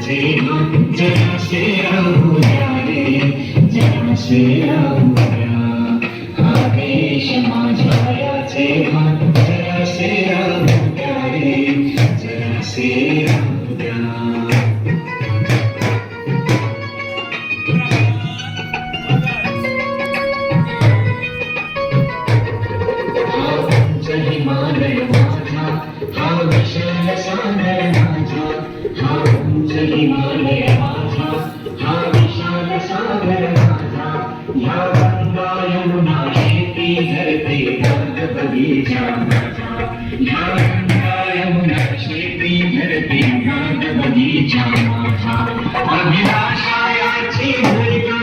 मायाचे जरासे राहू द्या रे, जरासे राहू द्या. हा देश माझ्याचे जरासे राहू द्या रे, जरासे राहू द्या. हिमालय माझा हा विशाल सागर माझा, हा उंच हिमालय माझा हा विशाल सागर माझा. ह्या गंगा यमुना शेती धरते बाग बगीचा माझा, ह्या गंगा यमुना शेती धरते बाग बगीचा माझा. अभिलाषा याची भूमिका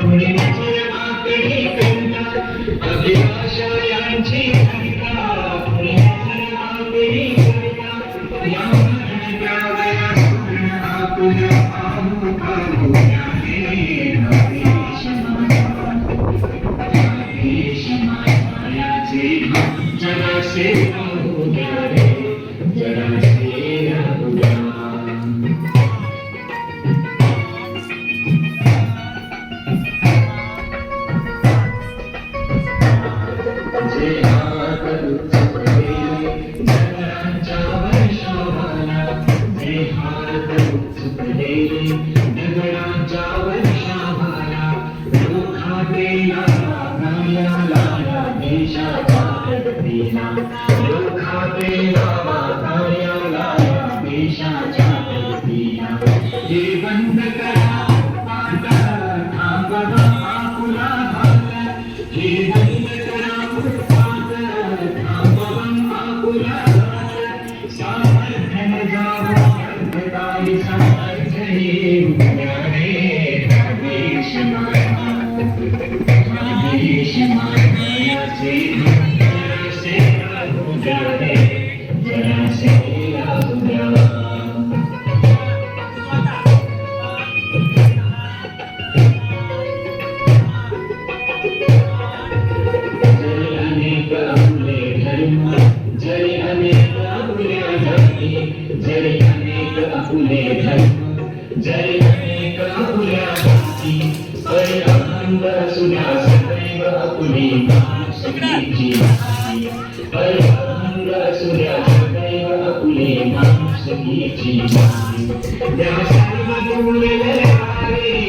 पुढे निसर्गाकडे करिता, अभिलाषा याची जरासे राहू द्या रे, जरासे राहू द्या. जे हात उचलले दगडांच्या वर्षावाला, जे हात उचलले दगडांच्या वर्षावाला. लोखातेला वागायला देशाच्या प्रगतीला, लोखातेला वागायला देशाच्या प्रगतीला. हे बंद करा पाटा थांबवा आकुला भात, हे बंद करा पाट थांबवा आकुला भात. सामर्थ्य जावं अर्धताई सामर्थ्य येऊ द्या रे, देश माझा, देश माझ्याचे जरासे राहू द्या रे, जरासे राहू द्या. जरी अनेक आपले धर्म, जरी अनेक आपल्या जाती, जरी अनेक आपले धर्म, जरी अनेक आपल्या जाती. अखंड सुद्या सदैव आपली माणुसकीची माती, अखंड सुद्या सदैव आपली माणुसकीची माती. त्या सर्व गुण लहरी